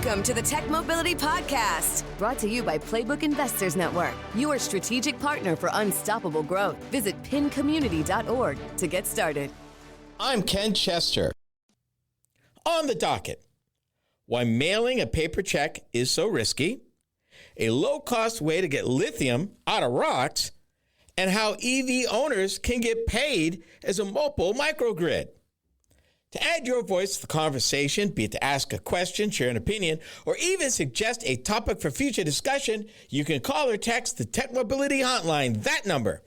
Welcome to the Tech Mobility Podcast, brought to you by Playbook Investors Network, your strategic partner for unstoppable growth. Visit pincommunity.org to get started. I'm Ken Chester. On the docket, why mailing a paper check is so risky, a low-cost way to get lithium out of rocks, and how EV owners can get paid as a mobile microgrid. To add your voice to the conversation, be it to ask a question, share an opinion, or even suggest a topic for future discussion, you can call or text the Tech Mobility Hotline. That number,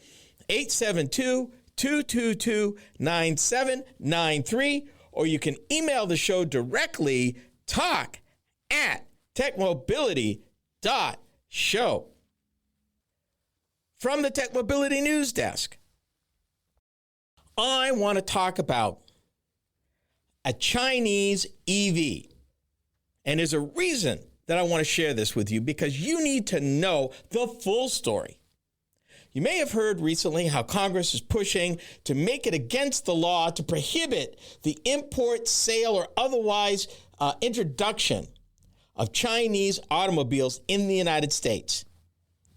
872-222-9793, or you can email the show directly, talk@techmobility.show. From the Tech Mobility News Desk, I want to talk about a Chinese EV. And there's a reason that I want to share this with you, because you need to know the full story. You may have heard recently how Congress is pushing to make it against the law to prohibit the import, sale, or otherwise introduction of Chinese automobiles in the United States.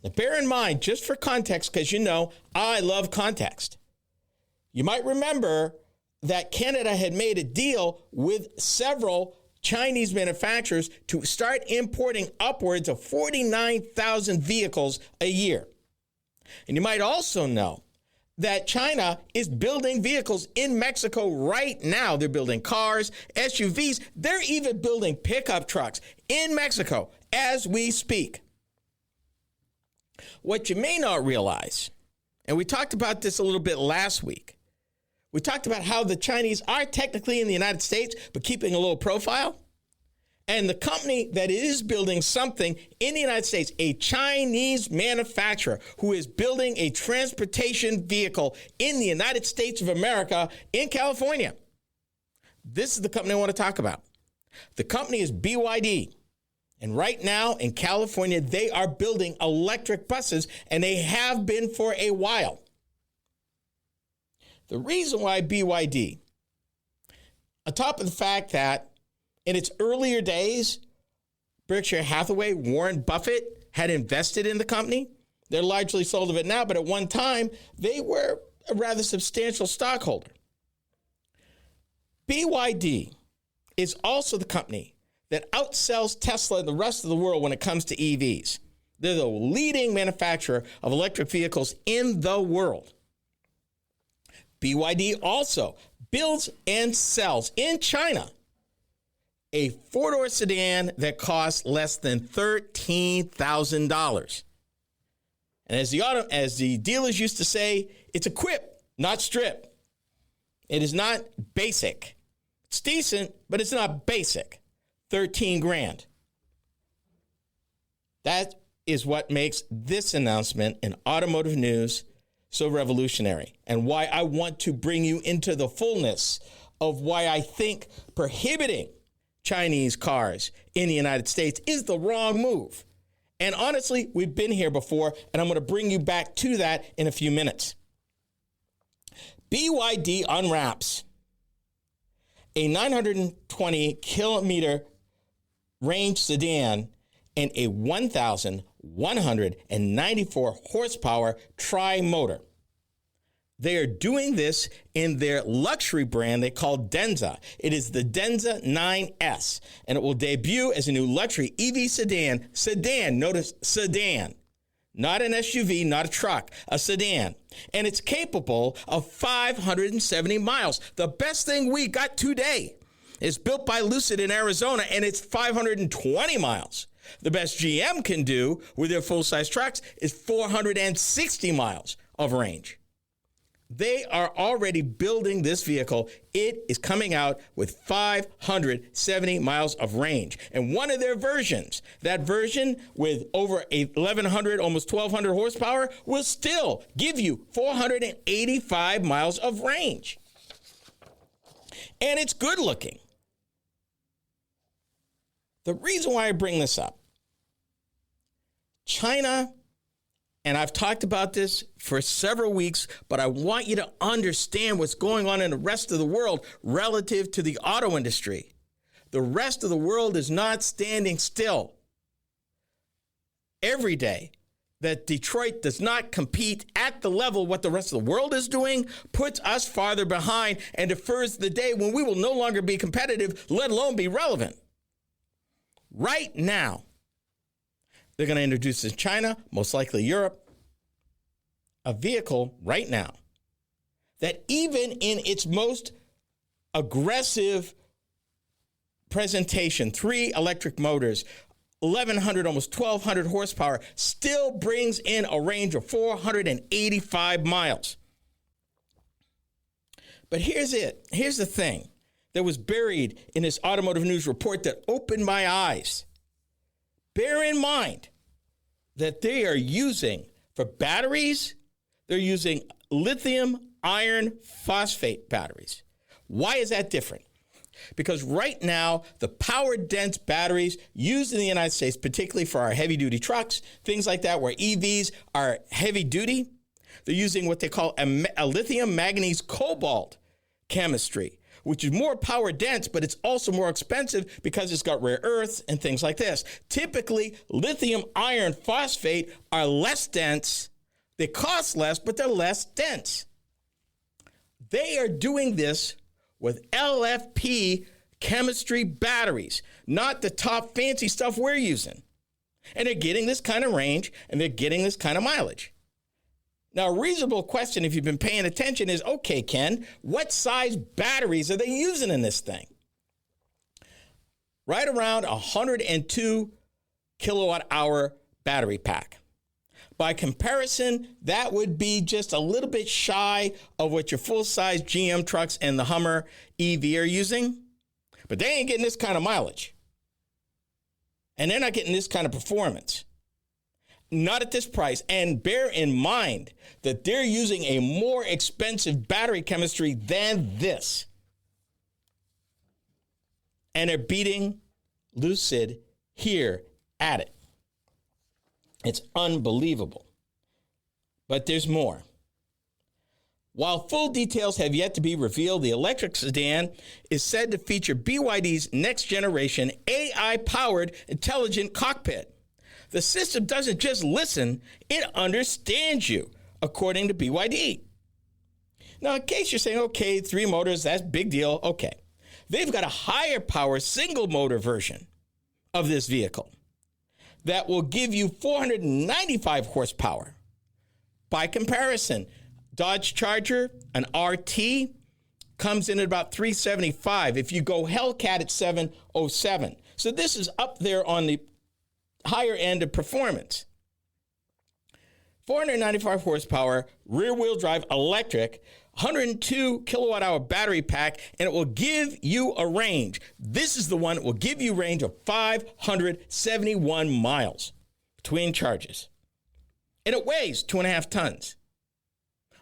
Now, bear in mind, just for context, because you know I love context, you might remember that Canada had made a deal with several Chinese manufacturers to start importing upwards of 49,000 vehicles a year. And you might also know that China is building vehicles in Mexico right now. They're building cars, SUVs. They're even building pickup trucks in Mexico as we speak. What you may not realize, and we talked about this a little bit last week, we talked about how the Chinese are technically in the United States, but keeping a low profile. And the company that is building something in the United States, a Chinese manufacturer who is building a transportation vehicle in the United States of America in California. This is the company I want to talk about. The company is BYD. And right now in California, they are building electric buses, and they have been for a while. The reason why BYD, on top of the fact that in its earlier days, Berkshire Hathaway, Warren Buffett had invested in the company. They're largely sold of it now, but at one time, they were a rather substantial stockholder. BYD is also the company that outsells Tesla and the rest of the world when it comes to EVs. They're the leading manufacturer of electric vehicles in the world. BYD also builds and sells in China a four-door sedan that costs less than $13,000. And as the dealers used to say, it's equip, not strip. It is not basic. It's decent, but it's not basic. 13 grand. That is what makes this announcement in automotive news so revolutionary, and why I want to bring you into the fullness of why I think prohibiting Chinese cars in the United States is the wrong move. And honestly, we've been here before, and I'm going to bring you back to that in a few minutes. BYD unwraps a 920 kilometer range sedan and a 1,194 horsepower tri-motor. They are doing this in their luxury brand they call Denza. It is the Denza Z9S, and it will debut as a new luxury EV sedan. Sedan, notice sedan. Not an SUV, not a truck, a sedan. And it's capable of 570 miles. The best thing we got today is built by Lucid in Arizona, and it's 520 miles. The best GM can do with their full-size trucks is 460 miles of range. They are already building this vehicle. It is coming out with 570 miles of range. And one of their versions, that version with over 1,100, almost 1,200 horsepower, will still give you 485 miles of range. And it's good looking. The reason why I bring this up, China, and I've talked about this for several weeks, but I want you to understand what's going on in the rest of the world relative to the auto industry. The rest of the world is not standing still. Every day that Detroit does not compete at the level what the rest of the world is doing puts us farther behind and defers the day when we will no longer be competitive, let alone be relevant. Right now, they're going to introduce in China, most likely Europe, a vehicle right now that even in its most aggressive presentation, 3 electric motors, 1,100, almost 1,200 horsepower, still brings in a range of 485 miles. But here's it. Here's the thing that was buried in this automotive news report that opened my eyes. Bear in mind that they are using, for batteries, they're using lithium iron phosphate batteries. Why is that different? Because right now, the power-dense batteries used in the United States, particularly for our heavy-duty trucks, things like that, where EVs are heavy-duty, they're using what they call a lithium manganese cobalt chemistry, which is more power-dense, but it's also more expensive because it's got rare earths and things like this. Typically, lithium iron phosphate are less dense. They cost less, but they're less dense. They are doing this with LFP chemistry batteries, not the top fancy stuff we're using. And they're getting this kind of range, and they're getting this kind of mileage. Now, a reasonable question, if you've been paying attention, is, okay, Ken, what size batteries are they using in this thing? Right around 102 kilowatt hour battery pack. By comparison, that would be just a little bit shy of what your full-size GM trucks and the Hummer EV are using. But they ain't getting this kind of mileage. And they're not getting this kind of performance. Not at this price. And bear in mind that they're using a more expensive battery chemistry than this. And they're beating Lucid here at it. It's unbelievable. But there's more. While full details have yet to be revealed, the electric sedan is said to feature BYD's next generation AI-powered intelligent cockpit. The system doesn't just listen, it understands you, according to BYD. Now, in case you're saying, okay, 3 motors, that's big deal. Okay. They've got a higher power single motor version of this vehicle that will give you 495 horsepower. By comparison, Dodge Charger, an RT, comes in at about 375. If you go Hellcat, it's 707. So this is up there on the higher end of performance. 495 horsepower, rear-wheel drive, electric, 102 kilowatt hour battery pack, and it will give you a range. This is the one that will give you a range of 571 miles between charges. And it weighs 2.5 tons.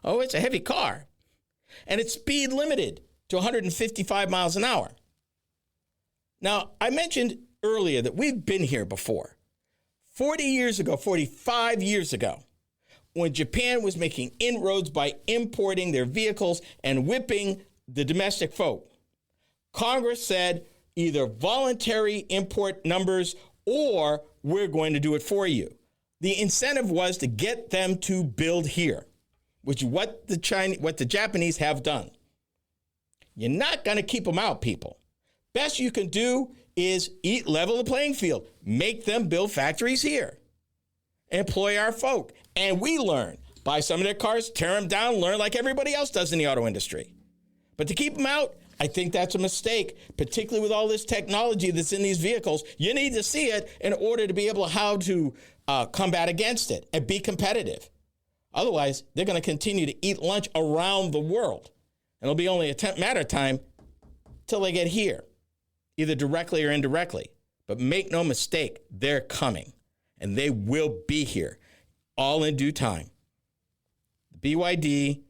Oh, it's a heavy car. And it's speed limited to 155 miles an hour. Now, I mentioned earlier that we've been here before. 45 years ago, when Japan was making inroads by importing their vehicles and whipping the domestic folk, Congress said either voluntary import numbers or we're going to do it for you. The incentive was to get them to build here, which is what the Japanese have done. You're not going to keep them out, people. Best you can do is level the playing field. Make them build factories here. Employ our folk. And we learn. Buy some of their cars, tear them down, learn like everybody else does in the auto industry. But to keep them out, I think that's a mistake, particularly with all this technology that's in these vehicles. You need to see it in order to be able to combat against it and be competitive. Otherwise, they're going to continue to eat lunch around the world. And it'll be only a matter of time till they get here, either directly or indirectly. But make no mistake, they're coming. And they will be here, all in due time. BYD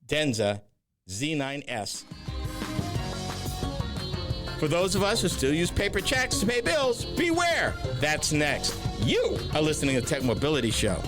Denza Z9S. For those of us who still use paper checks to pay bills, beware. That's next. You are listening to the Tech Mobility Show.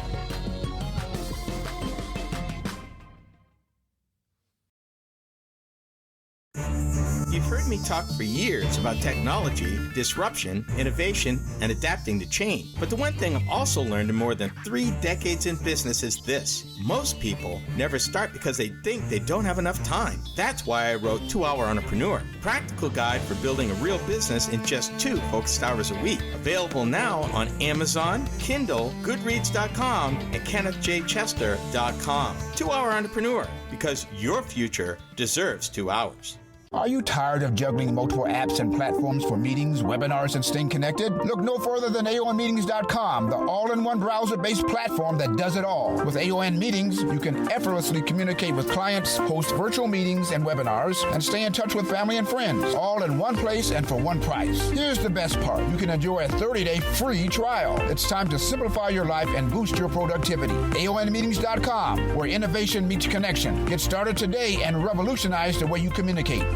You've heard me talk for years about technology, disruption, innovation, and adapting to change. But the one thing I've also learned in more than 3 decades in business is this. Most people never start because they think they don't have enough time. That's why I wrote 2 Hour Entrepreneur, a practical guide for building a real business in just 2 focused hours a week. Available now on Amazon, Kindle, Goodreads.com, and KennethJChester.com. 2 Hour Entrepreneur, because your future deserves 2 hours. Are you tired of juggling multiple apps and platforms for meetings, webinars, and staying connected? Look no further than AONmeetings.com, the all-in-one browser-based platform that does it all. With AON Meetings, you can effortlessly communicate with clients, host virtual meetings and webinars, and stay in touch with family and friends, all in one place and for one price. Here's the best part. You can enjoy a 30-day free trial. It's time to simplify your life and boost your productivity. AONmeetings.com, where innovation meets connection. Get started today and revolutionize the way you communicate.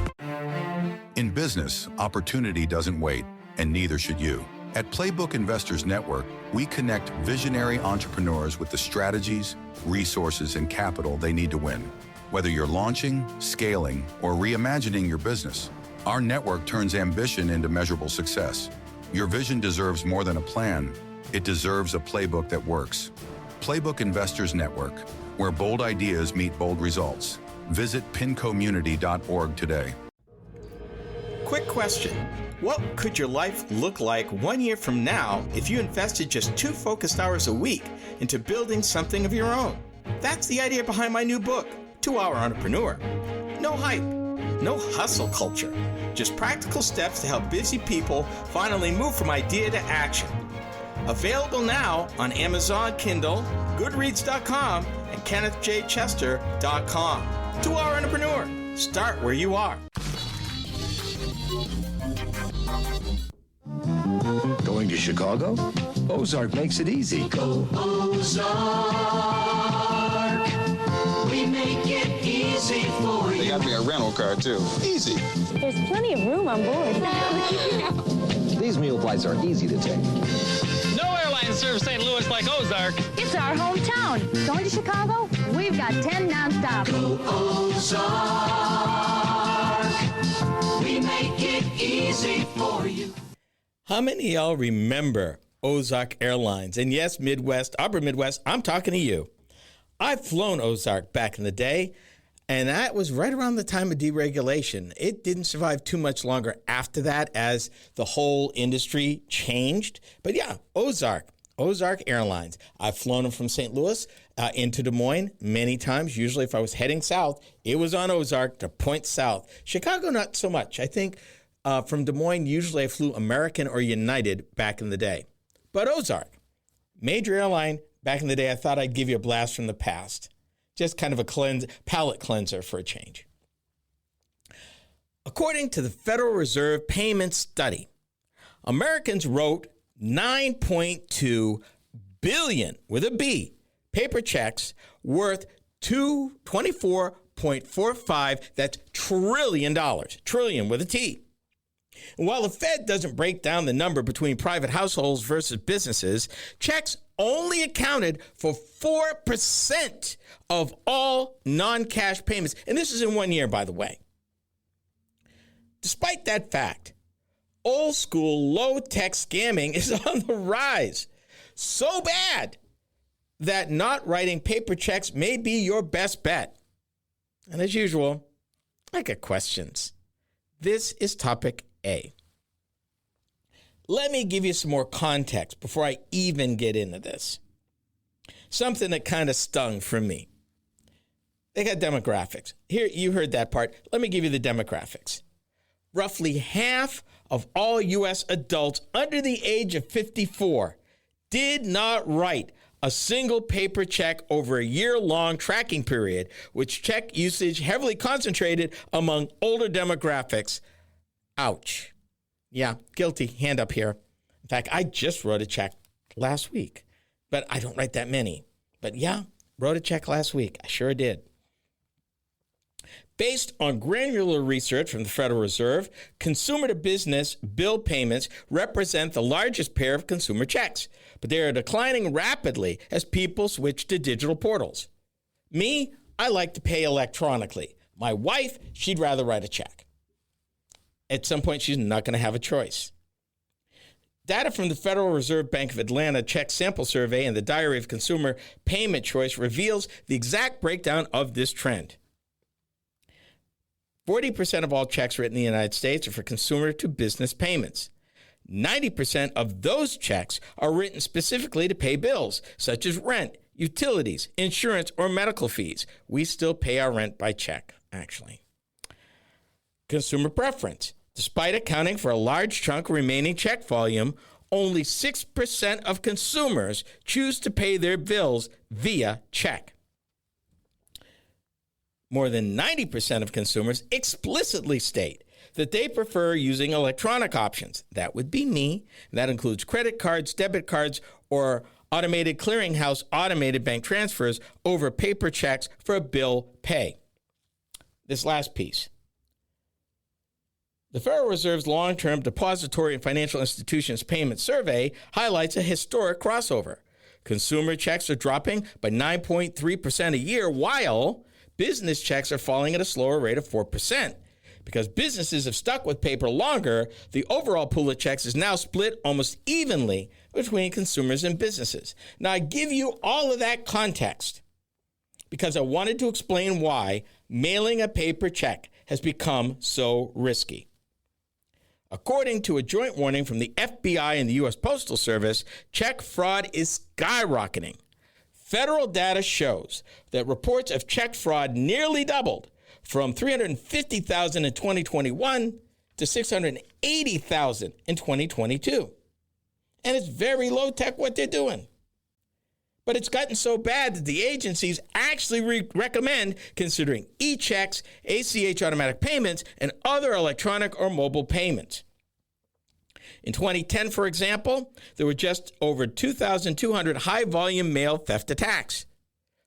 In business, opportunity doesn't wait, and neither should you. At Playbook Investors Network, we connect visionary entrepreneurs with the strategies, resources, and capital they need to win. Whether you're launching, scaling, or reimagining your business, our network turns ambition into measurable success. Your vision deserves more than a plan. It deserves a playbook that works. Playbook Investors Network, where bold ideas meet bold results. Visit pincommunity.org today. Quick question. What could your life look like 1 year from now if you invested just 2 focused hours a week into building something of your own? That's the idea behind my new book, 2 Hour Entrepreneur. No hype, no hustle culture, just practical steps to help busy people finally move from idea to action. Available now on Amazon, Kindle, Goodreads.com, and KennethJChester.com. 2 Hour Entrepreneur. Start where you are. Going to Chicago? Ozark makes it easy. Go Ozark. We make it easy for you. They got me a rental car, too. Easy. There's plenty of room on board. These mule flights are easy to take. No airline serves St. Louis like Ozark. It's our hometown. Going to Chicago? We've got 10 nonstop. Go Ozark. We make it easy for you. How many of y'all remember Ozark Airlines? And yes, Midwest, Upper Midwest, I'm talking to you. I've flown Ozark back in the day, and that was right around the time of deregulation. It didn't survive too much longer after that as the whole industry changed. But yeah, Ozark Airlines. I've flown them from St. Louis into Des Moines many times. Usually if I was heading south, it was on Ozark to point south. Chicago, not so much. I think from Des Moines, usually I flew American or United back in the day. But Ozark, major airline back in the day, I thought I'd give you a blast from the past. Just kind of a palate cleanser for a change. According to the Federal Reserve Payment Study, Americans wrote 9.2 billion, with a B, paper checks worth $24.45, that's trillion, with a T. And while the Fed doesn't break down the number between private households versus businesses, checks only accounted for 4% of all non-cash payments. And this is in 1 year, by the way. Despite that fact, old school low-tech scamming is on the rise. So bad that not writing paper checks may be your best bet. And as usual, I got questions. This is topic A. Let me give you some more context before I even get into this. Something that kind of stung for me. They got demographics. Here, you heard that part. Let me give you the demographics. Roughly half of all U.S. adults under the age of 54 did not write a single paper check over a year-long tracking period, which check usage heavily concentrated among older demographics. Ouch. Yeah, guilty. Hand up here. In fact, I just wrote a check last week, but I don't write that many. But yeah, wrote a check last week. I sure did. Based on granular research from the Federal Reserve, consumer-to-business bill payments represent the largest pair of consumer checks, but they are declining rapidly as people switch to digital portals. Me, I like to pay electronically. My wife, she'd rather write a check. at some point she's not going to have a choice. Data from the Federal Reserve Bank of Atlanta check sample survey and the Diary of Consumer Payment Choice reveals the exact breakdown of this trend. 40% of all checks written in the United States are for consumer to business payments. 90% of those checks are written specifically to pay bills, such as rent, utilities, insurance, or medical fees. We still pay our rent by check, actually. Consumer preference. Despite accounting for a large chunk of remaining check volume, only 6% of consumers choose to pay their bills via check. More than 90% of consumers explicitly state that they prefer using electronic options. That would be me. That includes credit cards, debit cards, or automated clearinghouse automated bank transfers over paper checks for bill pay. This last piece. The Federal Reserve's long-term depository and financial institutions payment survey highlights a historic crossover. Consumer checks are dropping by 9.3% a year, while business checks are falling at a slower rate of 4%. Because businesses have stuck with paper longer, the overall pool of checks is now split almost evenly between consumers and businesses. Now, I give you all of that context because I wanted to explain why mailing a paper check has become so risky. According to a joint warning from the FBI and the U.S. Postal Service, check fraud is skyrocketing. Federal data shows that reports of check fraud nearly doubled from 350,000 in 2021 to 680,000 in 2022. And it's very low-tech what they're doing. But it's gotten so bad that the agencies actually recommend considering e-checks, ACH automatic payments, and other electronic or mobile payments. In 2010, for example, there were just over 2,200 high-volume mail theft attacks.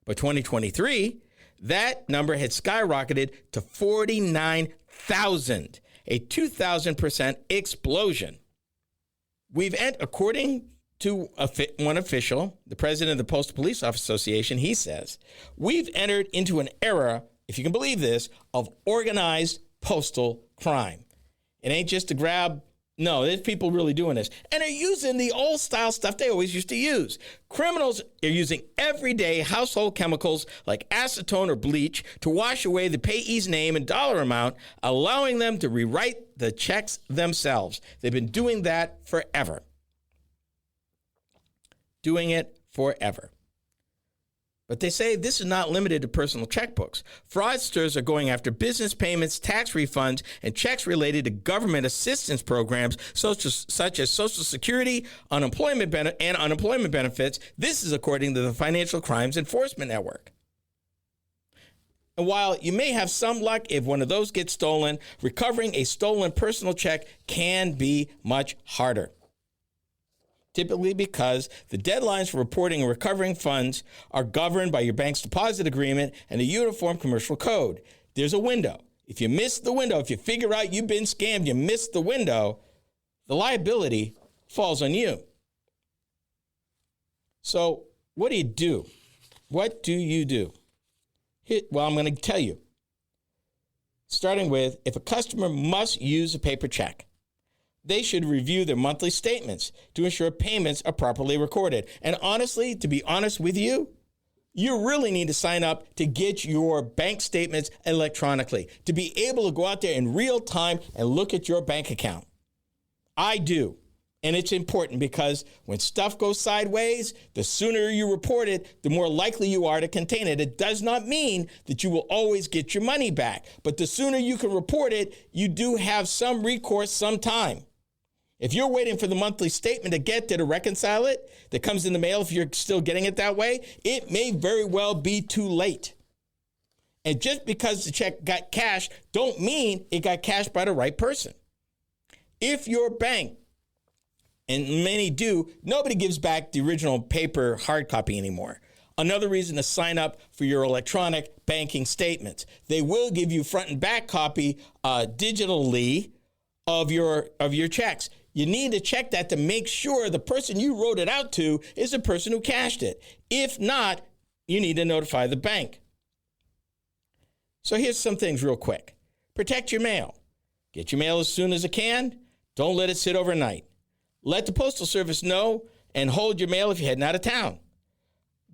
By 2023, that number had skyrocketed to 49,000, a 2,000% explosion. According to one official, the president of the Postal Police Office Association, he says, we've entered into an era, if you can believe this, of organized postal crime. It ain't just to grab. No, there's people really doing this. And they're using the old style stuff they always used to use. Criminals are using everyday household chemicals like acetone or bleach to wash away the payee's name and dollar amount, allowing them to rewrite the checks themselves. They've been doing that forever. Doing it forever. But they say this is not limited to personal checkbooks. Fraudsters are going after business payments, tax refunds, and checks related to government assistance programs such as Social Security, unemployment benefits. This is according to the Financial Crimes Enforcement Network. And while you may have some luck if one of those gets stolen, recovering a stolen personal check can be much harder. Typically because the deadlines for reporting and recovering funds are governed by your bank's deposit agreement and the Uniform Commercial Code. There's a window. If you miss the window, if you figure out you've been scammed, you missed the window, the liability falls on you. So what do you do? What do you do? Well, I'm going to tell you. Starting with, if a customer must use a paper check, they should review their monthly statements to ensure payments are properly recorded. And honestly, to be honest with you, you really need to sign up to get your bank statements electronically, to be able to go out there in real time and look at your bank account. I do. And it's important because when stuff goes sideways, the sooner you report it, the more likely you are to contain it. It does not mean that you will always get your money back. But the sooner you can report it, you do have some recourse sometime. If you're waiting for the monthly statement to get there to reconcile it, that comes in the mail, if you're still getting it that way, it may very well be too late. And just because the check got cashed, don't mean it got cashed by the right person. If your bank, and many do, nobody gives back the original paper hard copy anymore. Another reason to sign up for your electronic banking statements. They will give you front and back copy digitally of your checks. You need to check that to make sure the person you wrote it out to is the person who cashed it. If not, you need to notify the bank. So here's some things real quick. Protect your mail. Get your mail as soon as it can. Don't let it sit overnight. Let the Postal Service know and hold your mail if you're heading out of town.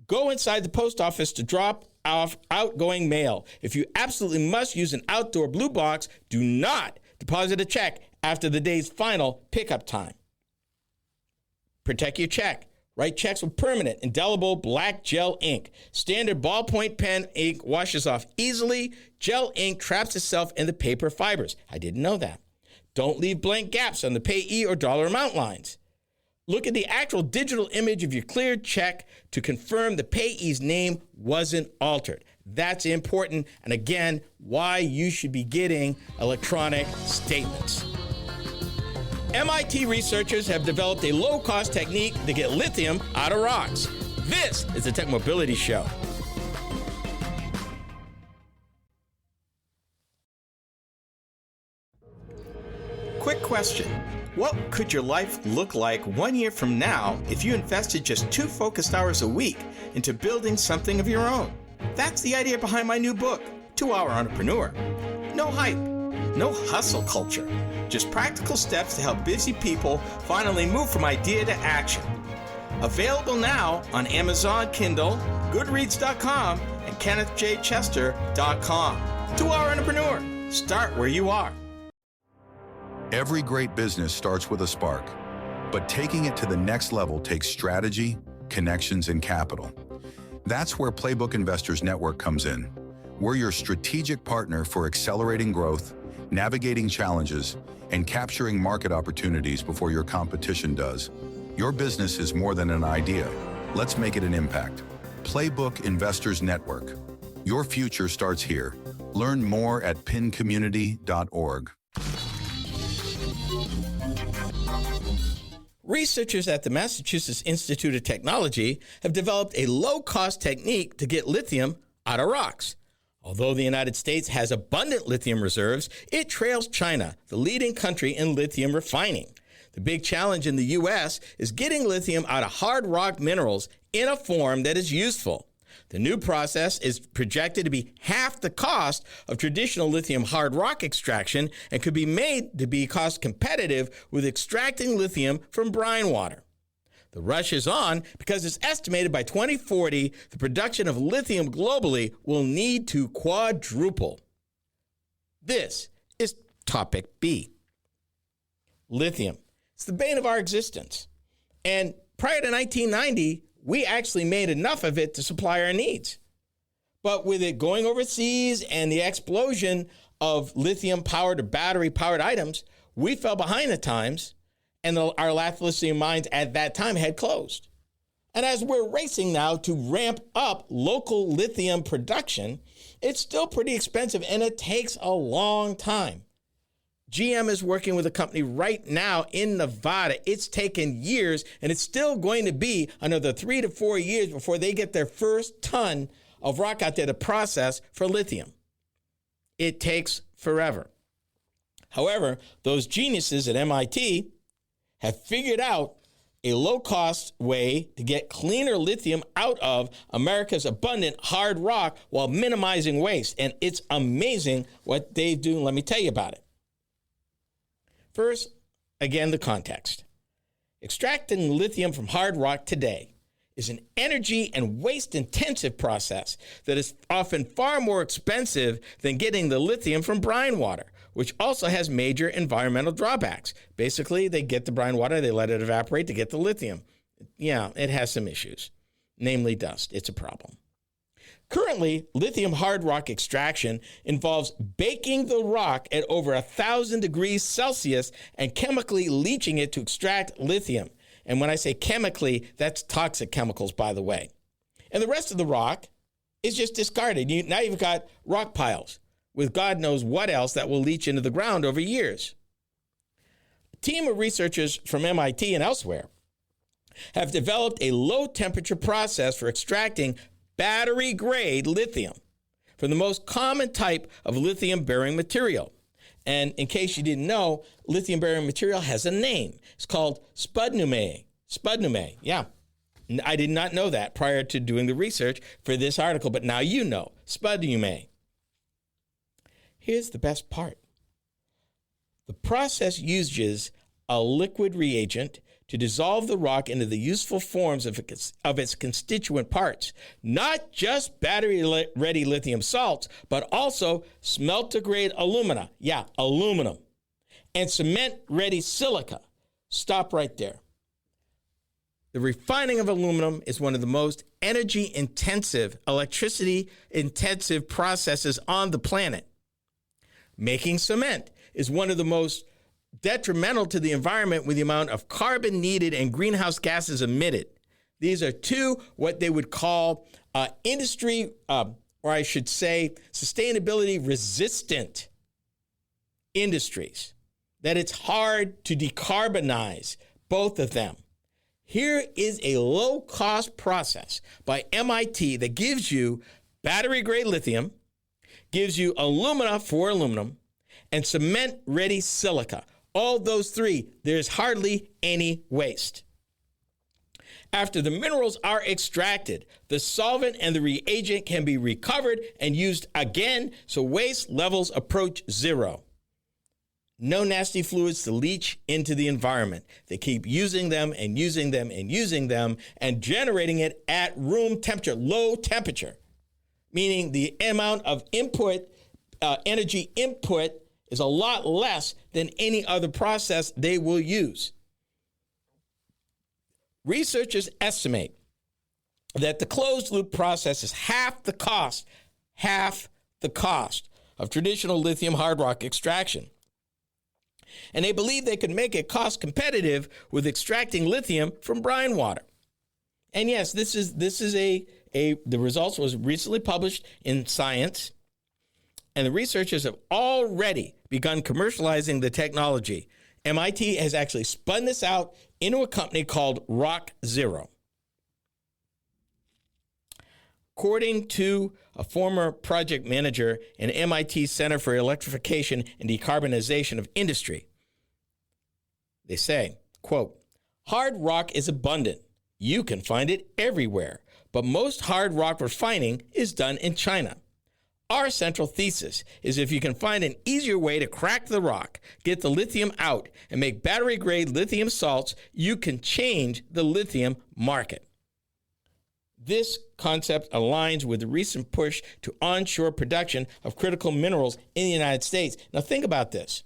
Go inside the post office to drop off outgoing mail. If you absolutely must use an outdoor blue box, do not deposit a check after the day's final pickup time. Protect your check. Write checks with permanent, indelible black gel ink. Standard ballpoint pen ink washes off easily. Gel ink traps itself in the paper fibers. I didn't know that. Don't leave blank gaps on the payee or dollar amount lines. Look at the actual digital image of your cleared check to confirm the payee's name wasn't altered. That's important, and again, why you should be getting electronic statements. MIT researchers have developed a low-cost technique to get lithium out of rocks. This is the Tech Mobility Show. Quick question. What could your life look like 1 year from now if you invested just 2 focused hours a week into building something of your own? That's the idea behind my new book, 2 Hour Entrepreneur. No hype, no hustle culture, just practical steps to help busy people finally move from idea to action. Available now on Amazon Kindle, Goodreads.com, and KennethJChester.com. 2 Hour Entrepreneur. Start where you are. Every great business starts with a spark, but taking it to the next level takes strategy, connections, and capital. That's where Playbook Investors Network comes in. We're your strategic partner for accelerating growth, navigating challenges, and capturing market opportunities before your competition does. Your business is more than an idea. Let's make it an impact. Playbook Investors Network. Your future starts here. Learn more at pincommunity.org. Researchers at the Massachusetts Institute of Technology have developed a low-cost technique to get lithium out of rocks. Although the United States has abundant lithium reserves, it trails China, the leading country in lithium refining. The big challenge in the U.S. is getting lithium out of hard rock minerals in a form that is useful. The new process is projected to be half the cost of traditional lithium hard rock extraction and could be made to be cost competitive with extracting lithium from brine water. The rush is on because it's estimated by 2040 the production of lithium globally will need to quadruple. This is topic B. Lithium. It's the bane of our existence. And prior to 1990, we actually made enough of it to supply our needs. But with it going overseas and the explosion of lithium-powered or battery-powered items, we fell behind at times, and our lithium mines at that time had closed. And as we're racing now to ramp up local lithium production, it's still pretty expensive, and it takes a long time. GM is working with a company right now in Nevada. It's taken years, and it's still going to be another 3 to 4 years before they get their first ton of rock out there to process for lithium. It takes forever. However, those geniuses at MIT have figured out a low-cost way to get cleaner lithium out of America's abundant hard rock while minimizing waste. And it's amazing what they do. Let me tell you about it. First, again, the context. Extracting lithium from hard rock today is an energy and waste-intensive process that is often far more expensive than getting the lithium from brine water, which also has major environmental drawbacks. Basically, they get the brine water, they let it evaporate to get the lithium. Yeah, it has some issues, namely dust. It's a problem. Currently, lithium hard rock extraction involves baking the rock at over 1,000 degrees Celsius and chemically leaching it to extract lithium. And when I say chemically, that's toxic chemicals, by the way. And the rest of the rock is just discarded. Now you've got rock piles with God knows what else that will leach into the ground over years. A team of researchers from MIT and elsewhere have developed a low-temperature process for extracting battery-grade lithium from the most common type of lithium-bearing material. And in case you didn't know, lithium-bearing material has a name. It's called spodumene. Spodumene, yeah. I did not know that prior to doing the research for this article, but now you know, spodumene. Here's the best part. The process uses a liquid reagent to dissolve the rock into the useful forms of its constituent parts, not just battery-ready lithium salts, but also smelter-grade alumina, aluminum, and cement-ready silica. Stop right there. The refining of aluminum is one of the most energy-intensive, electricity-intensive processes on the planet. Making cement is one of the most detrimental to the environment with the amount of carbon needed and greenhouse gases emitted. These are two what they would call industry, or I should say sustainability-resistant industries, that it's hard to decarbonize both of them. Here is a low-cost process by MIT that gives you battery-grade lithium, gives you alumina for aluminum, and cement-ready silica. All those three, there's hardly any waste. After the minerals are extracted, the solvent and the reagent can be recovered and used again, so waste levels approach zero. No nasty fluids to leach into the environment. They keep using them and using them and using them and generating it at room temperature, low temperature, meaning the amount of energy input is a lot less than any other process they will use. Researchers estimate that the closed loop process is half the cost of traditional lithium hard rock extraction. And they believe they could make it cost competitive with extracting lithium from brine water. And yes, the results was recently published in Science, and the researchers have already begun commercializing the technology. MIT has actually spun this out into a company called Rock Zero. According to a former project manager in MIT Center for Electrification and Decarbonization of Industry, they say, quote, "Hard rock is abundant. You can find it everywhere, but most hard rock refining is done in China. Our central thesis is if you can find an easier way to crack the rock, get the lithium out, and make battery-grade lithium salts, you can change the lithium market." This concept aligns with the recent push to onshore production of critical minerals in the United States. Now think about this.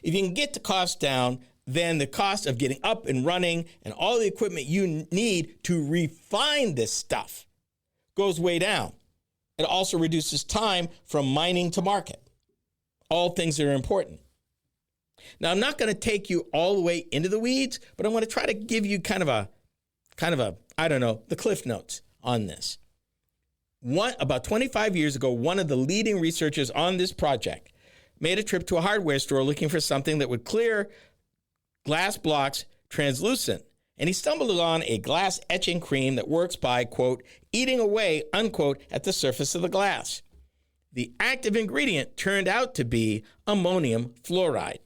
If you can get the cost down, then the cost of getting up and running and all the equipment you need to refine this stuff goes way down. It also reduces time from mining to market. All things that are important. Now, I'm not going to take you all the way into the weeds, but I want to try to give you kind of a, the Cliff Notes on this. About 25 years ago, one of the leading researchers on this project made a trip to a hardware store looking for something that would clear glass blocks translucent. And he stumbled on a glass etching cream that works by, quote, eating away, unquote, at the surface of the glass. The active ingredient turned out to be ammonium fluoride.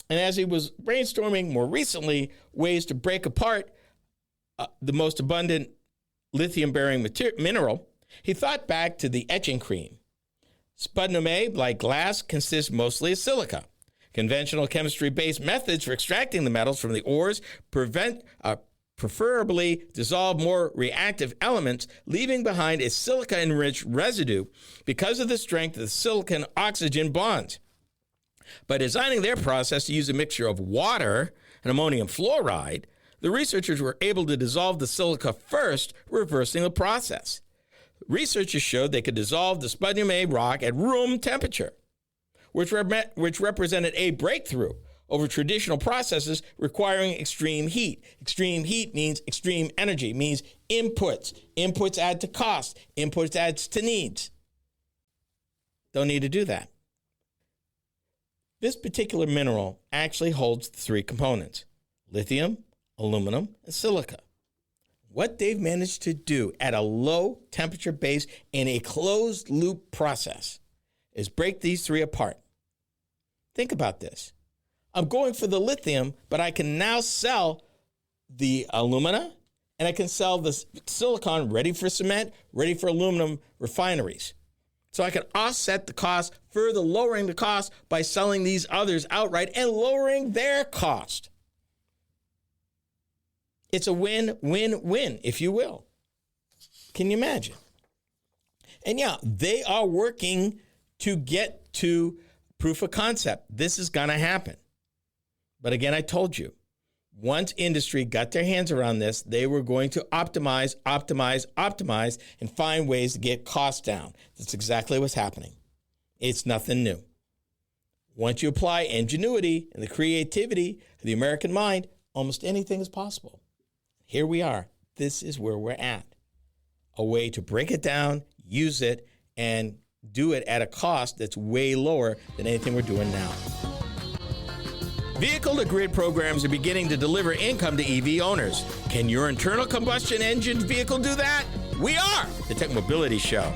And as he was brainstorming more recently ways to break apart the most abundant lithium-bearing mineral, he thought back to the etching cream. Spodumene, like glass, consists mostly of silica. Conventional chemistry-based methods for extracting the metals from the ores preferably dissolve more reactive elements, leaving behind a silica-enriched residue because of the strength of the silicon-oxygen bonds. By designing their process to use a mixture of water and ammonium fluoride, the researchers were able to dissolve the silica first, reversing the process. Researchers showed they could dissolve the spodumene rock at room temperature, which represented a breakthrough over traditional processes requiring extreme heat. Extreme heat means extreme energy, means inputs. Inputs add to cost. Inputs adds to needs. Don't need to do that. This particular mineral actually holds three components: lithium, aluminum, and silica. What they've managed to do at a low temperature base in a closed loop process is break these three apart. Think about this. I'm going for the lithium, but I can now sell the alumina and I can sell the silicon ready for cement, ready for aluminum refineries. So I can offset the cost, further lowering the cost by selling these others outright and lowering their cost. It's a win-win-win, if you will. Can you imagine? And yeah, they are working to get to proof of concept. This is going to happen. But again, I told you, once industry got their hands around this, they were going to optimize, and find ways to get costs down. That's exactly what's happening. It's nothing new. Once you apply ingenuity and the creativity of the American mind, almost anything is possible. Here we are. This is where we're at. A way to break it down, use it, and do it at a cost that's way lower than anything we're doing now. Vehicle-to-grid programs are beginning to deliver income to EV owners. Can your internal combustion engine vehicle do that? We are the Tech Mobility Show.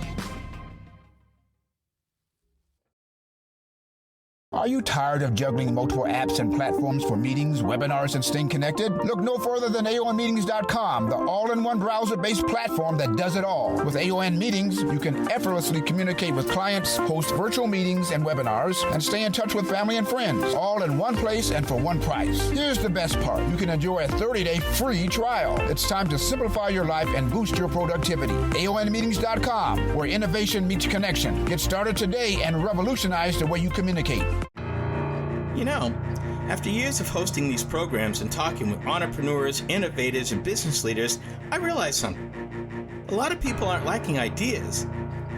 Are you tired of juggling multiple apps and platforms for meetings, webinars, and staying connected? Look no further than AONmeetings.com, the all-in-one browser-based platform that does it all. With AON Meetings, you can effortlessly communicate with clients, host virtual meetings and webinars, and stay in touch with family and friends, all in one place and for one price. Here's the best part. You can enjoy a 30-day free trial. It's time to simplify your life and boost your productivity. AONmeetings.com, where innovation meets connection. Get started today and revolutionize the way you communicate. You know, after years of hosting these programs and talking with entrepreneurs, innovators, and business leaders, I realized something. A lot of people aren't lacking ideas.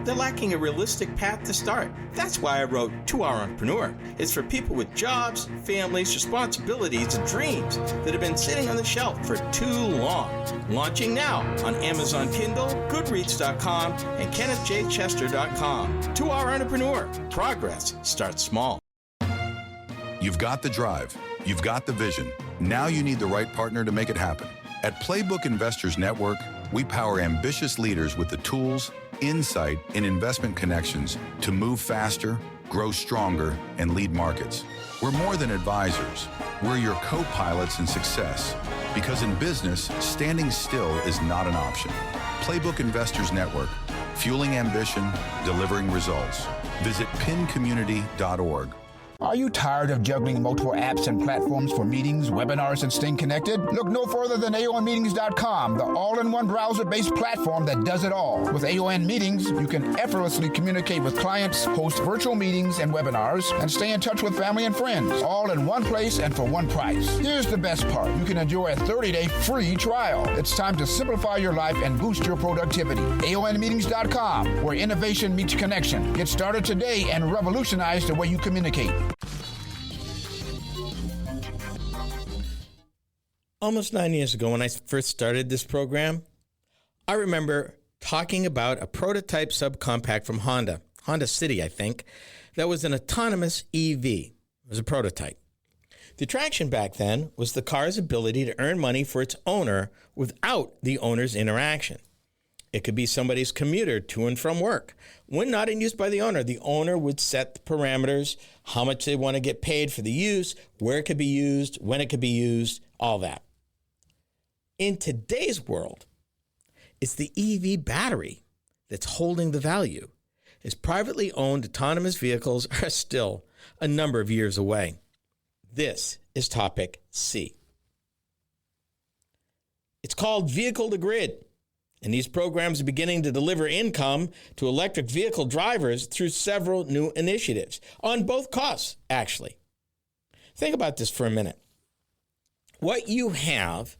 They're lacking a realistic path to start. That's why I wrote 2-Hour Entrepreneur. It's for people with jobs, families, responsibilities, and dreams that have been sitting on the shelf for too long. Launching now on Amazon Kindle, Goodreads.com, and KennethJChester.com. 2-Hour Entrepreneur. Progress starts small. You've got the drive. You've got the vision. Now you need the right partner to make it happen. At Playbook Investors Network, we power ambitious leaders with the tools, insight, and investment connections to move faster, grow stronger, and lead markets. We're more than advisors. We're your co-pilots in success. Because in business, standing still is not an option. Playbook Investors Network, fueling ambition, delivering results. Visit pincommunity.org. Are you tired of juggling multiple apps and platforms for meetings, webinars, and staying connected? Look no further than AONmeetings.com, the all-in-one browser-based platform that does it all. With AON Meetings, you can effortlessly communicate with clients, host virtual meetings and webinars, and stay in touch with family and friends, all in one place and for one price. Here's the best part. You can enjoy a 30-day free trial. It's time to simplify your life and boost your productivity. AONmeetings.com, where innovation meets connection. Get started today and revolutionize the way you communicate. Almost 9 years ago, when I first started this program, I remember talking about a prototype subcompact from Honda City, I think, that was an autonomous EV. It was a prototype. The attraction back then was the car's ability to earn money for its owner without the owner's interaction. It could be somebody's commuter to and from work. When not in use by the owner would set the parameters, how much they want to get paid for the use, where it could be used, when it could be used, all that. In today's world, it's the EV battery that's holding the value, as privately owned autonomous vehicles are still a number of years away. This is topic C. It's called Vehicle to Grid, and these programs are beginning to deliver income to electric vehicle drivers through several new initiatives, on both costs, actually. Think about this for a minute. What you have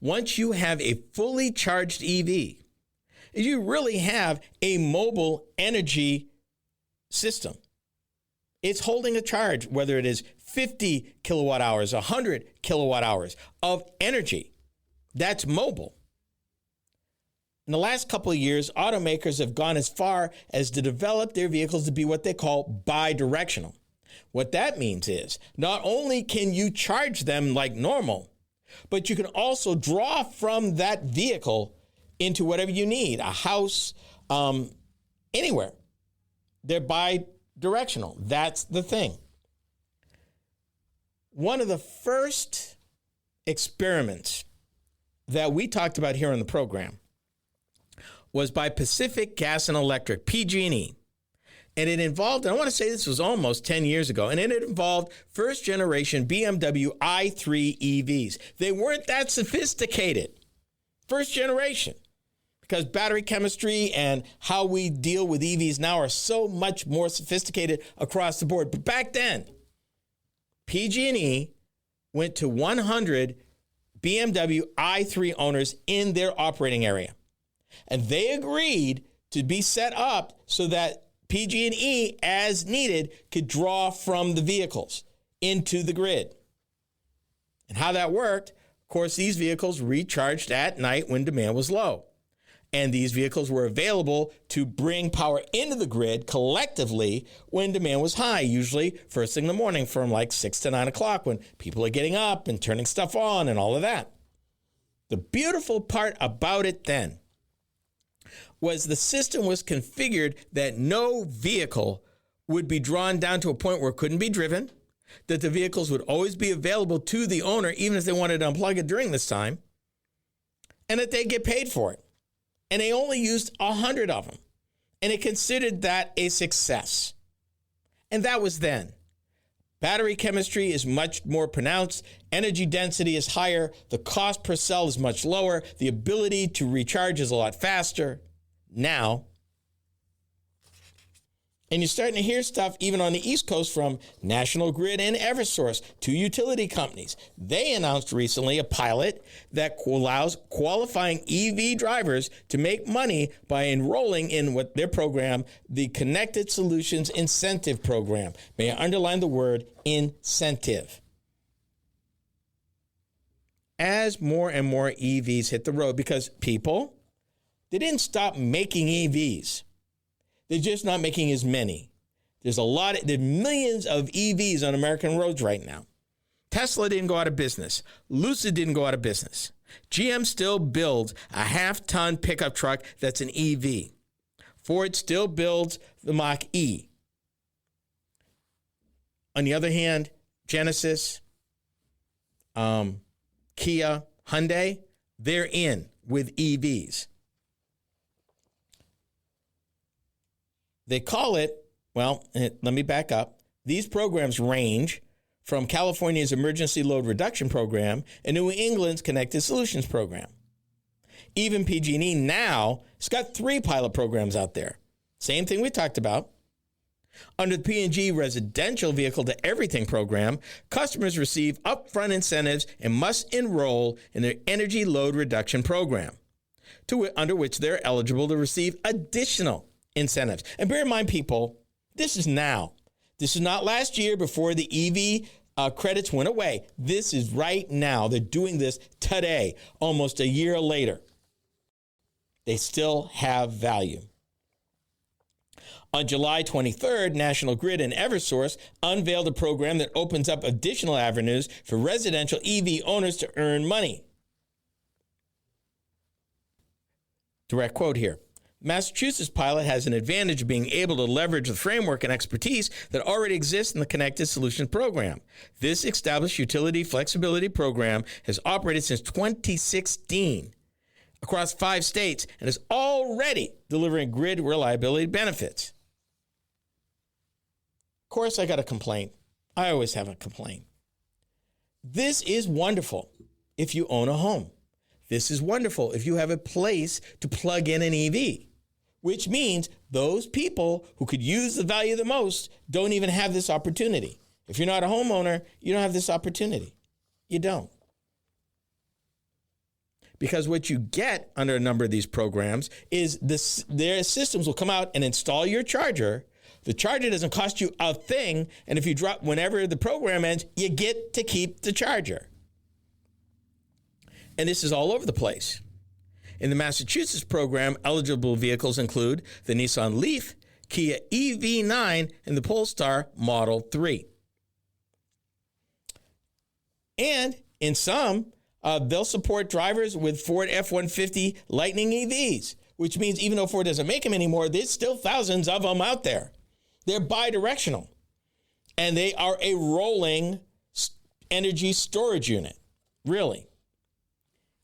once you have a fully charged EV, you really have a mobile energy system. It's holding a charge, whether it is 50 kilowatt hours, 100 kilowatt hours of energy. That's mobile. In the last couple of years, automakers have gone as far as to develop their vehicles to be what they call bidirectional. What that means is not only can you charge them like normal, but you can also draw from that vehicle into whatever you need, a house, anywhere. They're bi-directional. That's the thing. One of the first experiments that we talked about here on the program was by Pacific Gas and Electric, PG&E. And it involved, and I want to say this was almost 10 years ago, and it involved first generation BMW i3 EVs. They weren't that sophisticated. First generation. Because battery chemistry and how we deal with EVs now are so much more sophisticated across the board. But back then, PG&E went to 100 BMW i3 owners in their operating area. And they agreed to be set up so that PG&E, as needed, could draw from the vehicles into the grid. And how that worked, of course, these vehicles recharged at night when demand was low. And these vehicles were available to bring power into the grid collectively when demand was high, usually first thing in the morning from like 6 to 9 o'clock when people are getting up and turning stuff on and all of that. The beautiful part about it then was the system was configured that no vehicle would be drawn down to a point where it couldn't be driven, that the vehicles would always be available to the owner, even if they wanted to unplug it during this time, and that they'd get paid for it. And they only used 100 of them. And it considered that a success. And that was then. Battery chemistry is much more pronounced. Energy density is higher. The cost per cell is much lower. The ability to recharge is a lot faster. Now, and you're starting to hear stuff even on the East Coast from National Grid and Eversource, two utility companies. They announced recently a pilot that allows qualifying EV drivers to make money by enrolling in what their program, the Connected Solutions Incentive Program. May I underline the word incentive? As more and more EVs hit the road, because people, they didn't stop making EVs. They're just not making as many. There's millions of EVs on American roads right now. Tesla didn't go out of business. Lucid didn't go out of business. GM still builds a half-ton pickup truck that's an EV. Ford still builds the Mach-E. On the other hand, Genesis, Kia, Hyundai, they're in with EVs. They call it, well, let me back up. These programs range from California's Emergency Load Reduction Program and New England's Connected Solutions Program. Even PG&E now has got 3 pilot programs out there. Same thing we talked about. Under the P&G Residential Vehicle to Everything program, customers receive upfront incentives and must enroll in their Energy Load Reduction Program, under which they're eligible to receive additional incentives. And bear in mind, people, this is now. This is not last year before the EV credits went away. This is right now. They're doing this today, almost a year later. They still have value. On July 23rd, National Grid and Eversource unveiled a program that opens up additional avenues for residential EV owners to earn money. Direct quote here. Massachusetts pilot has an advantage of being able to leverage the framework and expertise that already exists in the Connected Solutions program. This established utility flexibility program has operated since 2016 across 5 states and is already delivering grid reliability benefits. Of course, I got a complaint. I always have a complaint. This is wonderful if you own a home. This is wonderful if you have a place to plug in an EV, which means those people who could use the value the most don't even have this opportunity. If you're not a homeowner, you don't have this opportunity. You don't. Because what you get under a number of these programs is their systems will come out and install your charger. The charger doesn't cost you a thing, and if you drop whenever the program ends, you get to keep the charger. And this is all over the place. In the Massachusetts program, eligible vehicles include the Nissan Leaf, Kia EV9, and the Polestar Model 3. And in some, they'll support drivers with Ford F-150 Lightning EVs, which means even though Ford doesn't make them anymore, there's still thousands of them out there. They're bi-directional, and they are a rolling energy storage unit, really.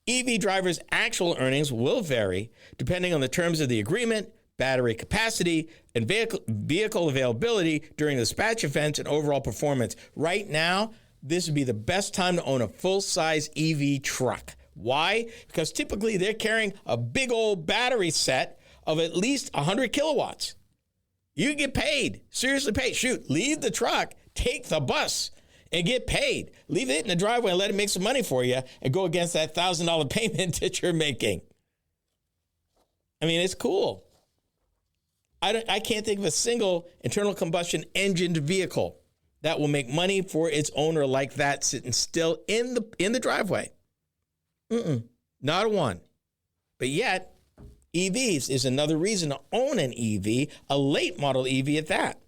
EV drivers' actual earnings will vary depending on the terms of the agreement, battery capacity, and vehicle availability during dispatch events and overall performance. Right now, this would be the best time to own a full-size EV truck. Why? Because typically they're carrying a big old battery set of at least 100 kilowatts. You get paid, seriously paid. Shoot, leave the truck, take the bus, and get paid. Leave it in the driveway and let it make some money for you and go against that $1,000 payment that you're making. I mean, it's cool. I can't think of a single internal combustion engined vehicle that will make money for its owner like that, sitting still in the driveway. Not a one. But yet, EVs is another reason to own an EV, a late model EV at that.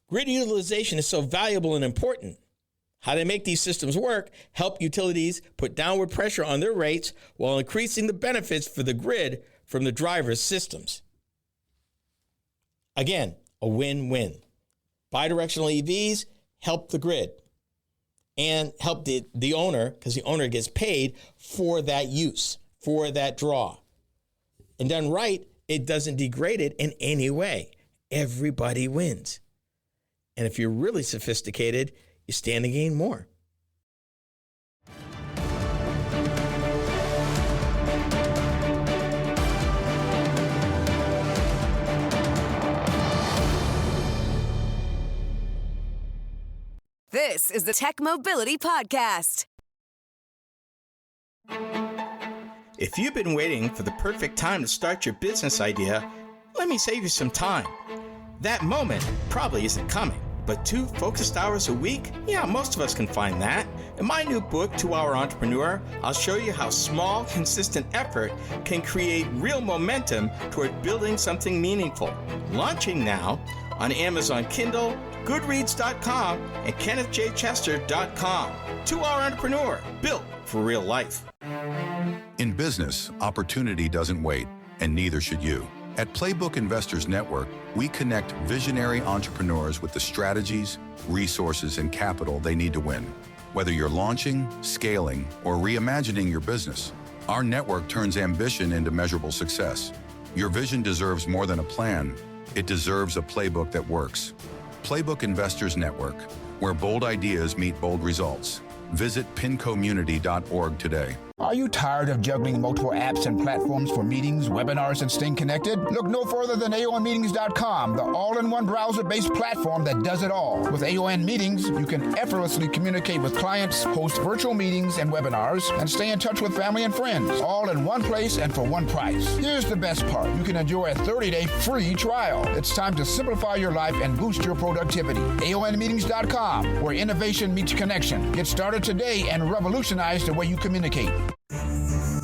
Grid utilization is so valuable and important. How they make these systems work help utilities put downward pressure on their rates while increasing the benefits for the grid from the driver's systems. Again, a win-win. Bidirectional EVs help the grid and help the owner, because the owner gets paid for that use, for that draw. And done right, it doesn't degrade it in any way. Everybody wins. And if you're really sophisticated, you stand to gain more. This is the Tech Mobility Podcast. If you've been waiting for the perfect time to start your business idea, let me save you some time. That moment probably isn't coming, but 2 focused hours a week? Yeah, most of us can find that. In my new book, 2 Hour Entrepreneur, I'll show you how small, consistent effort can create real momentum toward building something meaningful. Launching now on Amazon Kindle, Goodreads.com, and KennethJChester.com. 2 Hour Entrepreneur, built for real life. In business, opportunity doesn't wait, and neither should you. At Playbook Investors Network, we connect visionary entrepreneurs with the strategies, resources, and capital they need to win. Whether you're launching, scaling, or reimagining your business, our network turns ambition into measurable success. Your vision deserves more than a plan. It deserves a playbook that works. Playbook Investors Network, where bold ideas meet bold results. Visit pincommunity.org today. Are you tired of juggling multiple apps and platforms for meetings, webinars, and staying connected? Look no further than aonmeetings.com, the all-in-one browser-based platform that does it all. With AON Meetings, you can effortlessly communicate with clients, host virtual meetings and webinars, and stay in touch with family and friends, all in one place and for one price. Here's the best part. You can enjoy a 30-day free trial. It's time to simplify your life and boost your productivity. aonmeetings.com, where innovation meets connection. Get started today and revolutionize the way you communicate.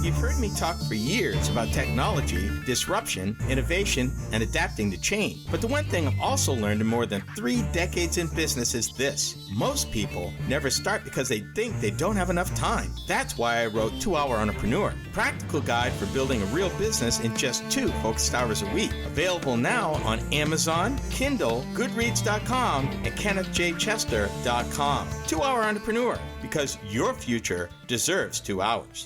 You've heard me talk for years about technology, disruption, innovation, and adapting to change. But the one thing I've also learned in more than 3 decades in business is this. Most people never start because they think they don't have enough time. That's why I wrote 2 Hour Entrepreneur, a practical guide for building a real business in just 2 focused hours a week. Available now on Amazon, Kindle, Goodreads.com, and KennethJChester.com. 2 Hour Entrepreneur, because your future deserves 2 hours.